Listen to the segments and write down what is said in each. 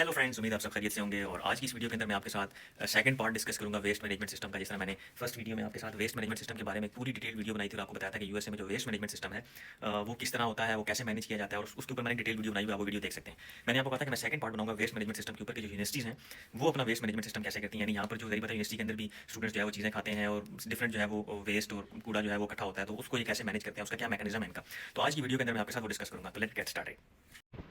Hello friends, उम्मीद आप सब खैरियत से होंगे। और आज की इस वीडियो के अंदर मैं आपके साथ सेकंड पार्ट डिस्कस करूंगा वेस्ट मैनेजमेंट सिस्टम का। जिस तरह मैंने फर्स्ट वीडियो में आपके साथ वेस्ट मैनेजमेंट सिस्टम के बारे में पूरी डिटेल वीडियो बनाई थी और आपको बताया था कि यूएसए में जो वेस्ट मैनेजमेंट सिस्टम है वो किस तरह होता है, वो कैसे मैनेज किया जाता है, और उसके ऊपर मैंने डिटेल वीडियो बनाई हुई, आप वो वीडियो देख सकते हैं। मैंने आपको कहा था कि मैं सेकंड पार्ट बनाऊंगा वेस्ट मैनेजमेंट सिस्टम के ऊपर, कि जो यूनिवर्सिटीज़ हैं वो अपना वेस्ट मैनेजमेंट सिस्टम कैसे करती हैं। यानी यहाँ पर जो गरीब यूनिवर्सिटी के अंदर भी स्टूडेंट्स जो है वो चीज़ें खाते हैं और डिफरेंट जो है वो वेस्ट और कूड़ा जो है वो इकट्ठा होता है, तो उसको ये कैसे मैनेज करते हैं, उसका क्या मैकेनिज्म है इनका। तो आज की वीडियो के अंदर मैं आपके साथ वो डिस्कस करूंगा। तो लेट्स गेट स्टार्टेड।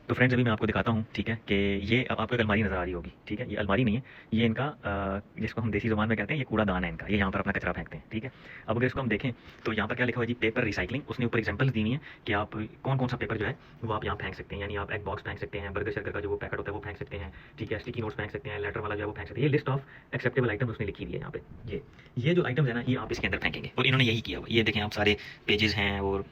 तो फ्रेंड्स, अभी मैं आपको दिखाता हूँ, ठीक है, कि ये अब आपको एक अलमारी नज़र आ रही होगी, ठीक है। ये अलमारी नहीं है, ये इनका जिसको हम देसी ज़ुबान में कहते हैं, ये कूड़ादान है इनका। ये यहाँ पर अपना कचरा फेंकते हैं, ठीक है। अब अगर इसको हम देखें तो यहाँ पर क्या लिखा हुआ है जी, पेपर रिसाइकलिंग। उसने ऊपर एग्जाम्पल दी हुई है कि आप कौन कौन सा पेपर जो है वो आप यहाँ फेंक सकते हैं। यानी आप एक बॉक्स फेंक सकते हैं, बर्गर शर्गर का जो वो पैकेट होता है वो फेंक सकते हैं, ठीक है। स्टिकी नोट्स फेंक सकते हैं, लेटर वाला जो है वो फेंक सकते हैं। ये लिस्ट ऑफ एक्सेप्टेबल आइटम उसने लिखी हुई है यहाँ पे। ये जो आइटम्स है ना, ये आप इसके अंदर फेंकेंगे, और इन्होंने यही किया हुआ। ये देखें आप, सारे पेजेस हैं और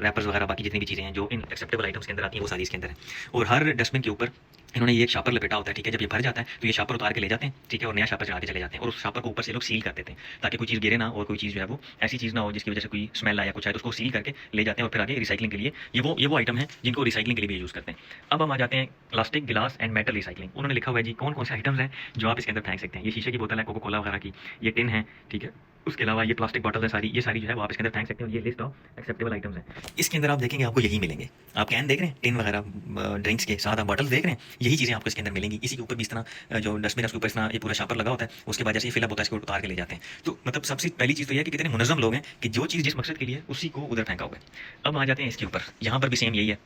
रैपर्स वगैरह बाकी जितनी भी चीज़ें हैं जो इन एक्सेप्टेबल आइटम्स के अंदर आती हैं वो सारी इसके अंदर है। और हर डस्टबिन के ऊपर इन्होंने ये एक शापर लपेटा होता है, ठीक है। जब ये भर जाता है तो ये शापर उतार के ले जाते हैं, ठीक है, और नया शापर चढ़ा के चले जाते हैं। और उस शापर को ऊपर से लोग सील कर देते हैं ताकि कोई चीज़ गिरे ना, और कोई चीज़ जो है वो ऐसी चीज़ ना हो जिसकी वजह से कोई स्मेल आया कुछ है, तो उसको सील करके ले जाते हैं और फिर आगे रिसाइकलिंग के लिए ये वो आइटम है जिनको रिसाइकलिंग के लिए भी यूज़ करते हैं। अब हम आ जाते हैं प्लास्टिक, गिलास एंड मेटल रिसाइकलिंग। उन्होंने लिखा हुआ है जी कौन कौन से आइटम्स हैं जो आप इसके अंदर फेंक सकते हैं। ये शीशे की बोतल है कोको कोला वगैरह की, ये टिन है, ठीक है। उसके अलावा ये प्लास्टिक बॉटल है सारी, ये सारी जो है वो आप इसके अंदर फेंक सकते हैं। और ये लिस्ट ऑफ एक्सेप्टेबल आइटम्स हैं। इसके अंदर आप देखेंगे आपको यही मिलेंगे। आप कैन देख रहे हैं, टिन वगैरह ड्रिंक्स के साथ आप बॉटल्स देख रहे हैं, यही चीज़ें आपको इसके अंदर मिलेंगी। इसी के ऊपर भी इस तरह जो डस्टबिन है उसके ऊपर इस तरह ये पूरा शापर लगा होता है। उसके बाद जैसे ये फिलअप होता है इसको उतार के ले जाते हैं। तो मतलब सबसे पहली चीज़ तो यह है कि कितने मुनज़्ज़म लोग हैं कि जो चीज़ जिस मकसद के लिए उसी को उधर फेंका हुआ है। अब आ जाते हैं इसके ऊपर, यहाँ पर भी सेम यही है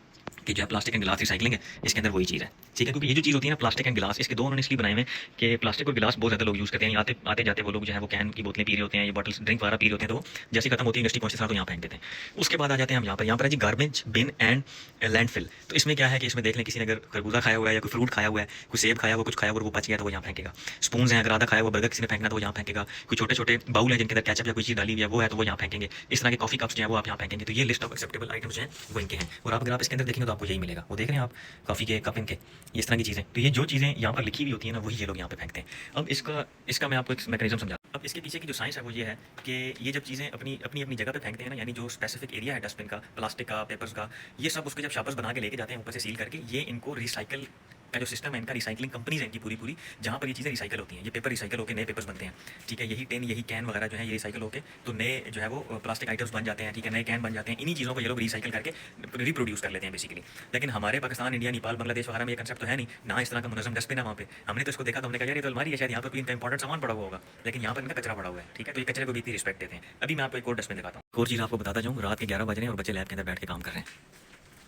कि जो है प्लास्टिक एंड गिलास रिसाइकलिंग है, इसके अंदर वही चीज़ है, ठीक है। क्योंकि ये जो चीज़ होती है ना प्लास्टिक एंड गिलास, इसके दो उन्होंने इसलिए बनाए हुए हैं कि प्लास्टिक और गिलास बहुत ज़्यादा लोग यूज़ करते हैं। आते आते जाते वो लोग जो है वो कैन की बोतलें पी रहे होते हैं, ये बॉटल्स ड्रिंक वगैरह पी रहे होते हैं, तो जैसे खत्म होती है इंडस्ट्री पहुंचते साथ तो यहाँ फेंक देते हैं। उसके बाद आ जाते हैं हम यहाँ पर है जी गार्बेज बिन एंड लैंडफिल। तो इसमें क्या है कि इसमें देख लें किसी ने अगर खरबूजा खाया हुआ है या कोई फ्रूट खाया हुआ है, कोई सेब खाया हुआ, कुछ खाया हुआ, वो बच गया तो वो यहाँ फेंकेगा। स्पून हैं, अगर आधा खाया हुआ बर्गर किसी ने फेंकना तो वो यहाँ फेंकेगा। कोई छोटे छोटे बाउल है जिनके अंदर केचप या कोई चीज़ डाली हुई है वो है तो वो यहाँ फेंकेंगे। इस तरह के कॉफी कप्स जो है वो आप यहाँ फेंकेंगे। तो ये लिस्ट ऑफ एक्सेप्टेबल आइटम्स हैं वो इनके हैं। और आप अगर आप इसके अंदर देखेंगे तो आपको यही मिलेगा। वो देख रहे हैं आप, कॉफ़ी के कप इनके, इस तरह की चीज़ें। तो ये जो चीज़ें यहाँ पर लिखी हुई होती है ना वही ये लोग यहाँ पे फेंकते हैं। अब इसका मैं आपको एक मैकेनिज्म समझा। अब इसके पीछे की जो साइंस है वो ये है कि ये जब चीज़ें अपनी अपनी अपनी जगह पे फेंकते हैं ना, यानी जो स्पेसिफिक एरिया है डस्टबिन का, प्लास्टिक का, पेपर्स का, ये सब उसके जब शापर्स बना के लेके जाते हैं ऊपर से सील करके, ये इनको रिसाइकल का जो सिस्टम है इनका, रिसाइकलिंग कंपनीज है इनकी पूरी पूरी, जहाँ पर ये चीज़ें रिसाइकल होती हैं। ये पेपर रिसाइकल होकर नए पेपर्स बनते हैं, ठीक है। यही टेन, यही कैन वगैरह जो है ये रिसाइकल होकर तो नए जो है वो प्लास्टिक आइटम्स बन जाते हैं, ठीक है, नए कैन बन जाते हैं। इन्हीं चीज़ों को ये लोग रिसाइकल करके रिप्रोड्यूस कर लेते हैं बेसिकली। लेकिन हमारे पाकिस्तान, इंडिया, नेपाल, बांग्लादेश वगैरह में ये कंसेप्ट तो है नहीं ना, इस तरह का मुनज़्ज़म डस्टबिन है वहाँ पे। हमने तो इसको देखा तो हमने कहा यार ये तो अलमारी है, शायद यहाँ पर कोई इनका इंपॉर्टेंट सामान पड़ा हुआ होगा, लेकिन यहाँ पर इनका कचरा पड़ा हुआ है, ठीक है। तो ये कचरे को भी इतनी रिस्पेक्ट देते हैं। अभी मैं आपको एक और डस्टबिन दिखाता हूँ। एक और चीज़ आपको बताता जाऊँ, रात के 11 बज रहे हैं और बच्चे लैब के अंदर बैठ के काम कर रहे हैं,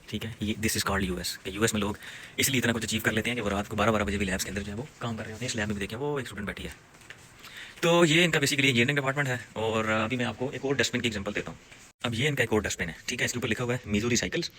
ठीक है। ये दिस इज कॉल्ड यूएस, कि यूएस में लोग इसलिए इतना कुछ अचीव कर लेते हैं कि वो रात को 12-12 बजे भी लैब्स के अंदर जो है वो काम कर रहे होते हैं। इस लैब में भी देखें वो एक स्टूडेंट बैठी है। तो ये इनका बेसिकली इंजीनियरिंग डिपार्टमेंट है। और अभी मैं आपको एक और डस्टबिन की एग्जांपल देता हूँ। अब ये इनका एक और डस्टबिन है, ठीक है। इसके ऊपर लिखा हुआ है मीजो रिसाइकल्स।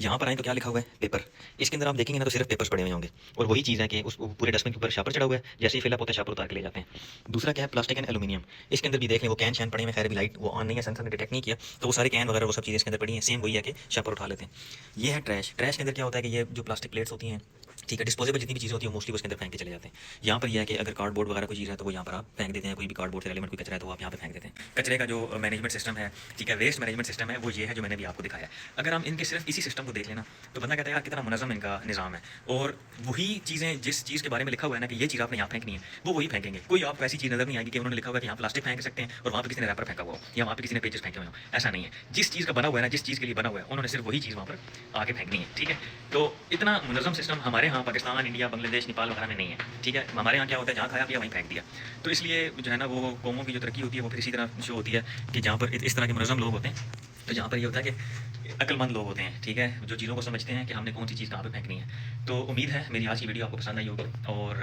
यहाँ पर आए तो क्या लिखा हुआ है, पेपर। इसके अंदर आप देखेंगे ना तो सिर्फ पेपर्स पड़े हुए होंगे, और वही चीज़ है कि उस पूरे डस्टबिन के ऊपर शापर चढ़ा हुआ है, जैसे ही फिलअप होता है शापर उतार के ले जाते हैं। दूसरा क्या है, प्लास्टिक एंड एल्यूमिनियम। इसके अंदर भी देख लें वो कैन शैन पड़े हुए, खैर भी लाइट वो ऑन नहीं है, सेंसर ने डिटेक्ट नहीं किया, तो वो सारे कैन वगैरह वो सब चीज़ें इसके अंदर पड़ी हैं। सेम वही है कि शापर उठा लेते हैं। ये है ट्रैश। ट्रैश के अंदर क्या होता है कि ये जो प्लास्टिक प्लेट्स होती हैं, ठीक है, डिस्पोजेबल जितनी भी चीज़ें होती है मोस्टली उसके अंदर फेंक के चले जाते हैं। यहाँ पर यह है कि अगर कार्डबोर्ड वगैरह कोई चीज़ है तो वो यहाँ पर आप फेंक देते हैं। कोई भी कार्डबोर्ड से रेलिवेंट कोई कचरा है तो आप यहाँ पे फेंक देते हैं। कचरे का जो मैनेजमेंट सिस्टम है, ठीक है, वेस्ट मैनेजमेंट सिस्टम है, वो ये है जो मैंने भी आपको दिखाया है। अगर हम इनके सिर्फ इसी सिस्टम को देख लेना तो बंदा कहता है यार कितना मुनज़्ज़म इनका निज़ाम है। और वही चीज़ें जिस चीज़ के बारे में लिखा हुआ है ना कि ये चीज़ आपने यहाँ फेंकनी है, वो वही फेंकेंगे। कोई आपको ऐसी चीज़ नज़र नहीं आएगी कि उन्होंने लिखा हुआ है कि यहाँ प्लास्टिक फेंक सकते हैं और वहाँ पर किसी ने रैपर फेंका हुआ हो या वहाँ पर किसी ने पेजेस फेंके हुए हो। ऐसा नहीं है। जिस चीज़ का बना हुआ है ना, जिस चीज़ के लिए बना हुआ है, उन्होंने सिर्फ वही चीज़ वहाँ पर आगे फेंकनी है, ठीक है। तो इतना मुनज़्ज़म सिस्टम हमारे यहाँ पाकिस्तान, इंडिया, बांग्लादेश, नेपाल वगैरह में नहीं है, ठीक है। हमारे यहाँ क्या होता है, जहाँ खाया पिया वहीं फेंक दिया। तो इसलिए जो है ना वो कौमों की जो तरक्की होती है वो फिर इसी तरह शो होती है कि जहाँ पर इस तरह के मुनज़्ज़म लोग होते हैं, तो जहाँ पर ये होता है कि अक्लमंद लोग होते हैं, ठीक है, जो चीज़ों को समझते हैं कि हमने कौन सी चीज़ कहाँ पे फेंकनी है। तो उम्मीद है मेरी आज की वीडियो आपको पसंद आई होगी और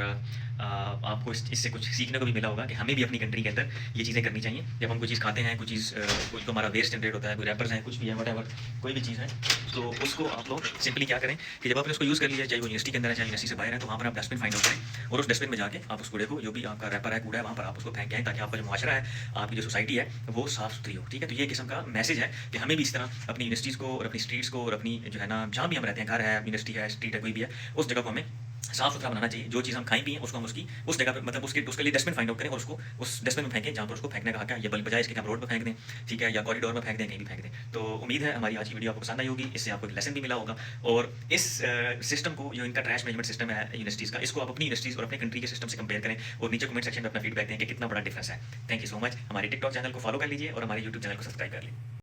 आपको इससे कुछ सीखने को भी मिला होगा कि हमें भी अपनी कंट्री के अंदर ये चीज़ें करनी चाहिए। जब हम कोई चीज़ खाते हैं, कोई चीज़ कोई तो हमारा वेस्ट जनरेट होता है, कोई रैपर्स हैं, कुछ भी है, वट कोई भी चीज़ है, तो उसको आप लोग सिंपली क्या करें कि जब आपने उसको यूज़ कर लिया, चाहे वो यूनिवर्सिटी के अंदर है चाहे यूनिवर्सिटी से बाहर है, तो वहाँ पर आप डस्टबिन फाइंड आउट करें और उस डस्टबिन में जाके आप उस कूड़े को, जो भी आपका रैपर है, कूड़ा है, वहाँ पर आप उसको फेंक आएँ ताकि आपका जो मुआशरा है, आपकी जो सोसाइटी है वो साफ़ सुथरी हो, ठीक है। तो ये किस्म का मैसेज है कि हमें भी इस तरह अपनी यूनिवर्सिटीज़ को और अपनी स्ट्रीट्स को और अपनी जो है ना, जहाँ भी हम रहते हैं, घर है, यूनिवर्सिटी है, स्ट्रीट है, कोई भी है, उस जगह को हमें साफ सुथरा बनाना चाहिए। जो चीज़ हम खाएं पिए उसको हम उसकी उस जगह पे मतलब उसके लिए डस्टबिन फाइंड आउट करें और उसको उस डस्टबिन में फेंकें जहाँ पर उसको फेंकने का हक है। ये बजाय इसके कि हम रोड पर फेंक दें, ठीक है, या कॉरिडोर में फेंक दें, कहीं भी फेंक दें। तो उम्मीद है हमारी आज की वीडियो आपको पसंद आई होगी, इससे आपको एक लेसन भी मिला होगा। और इस सिस्टम को, जो इनका ट्रैश मैनेजमेंट सिस्टम है यूनिवर्सिटीज़ का, इसको आप अपनी यूनिवर्सिटीज़ और अपने कंट्री के सिस्टम से कंपेयर करें और नीचे कमेंट सेक्शन में अपना फीडबैक दें कि कितना बड़ा डिफरेंस है। Thank you so much. हमारे टिकटॉक चैनल को फॉलो कर लीजिए और हमारे यूट्यूब चैनल को सब्सक्राइब कर लीजिए।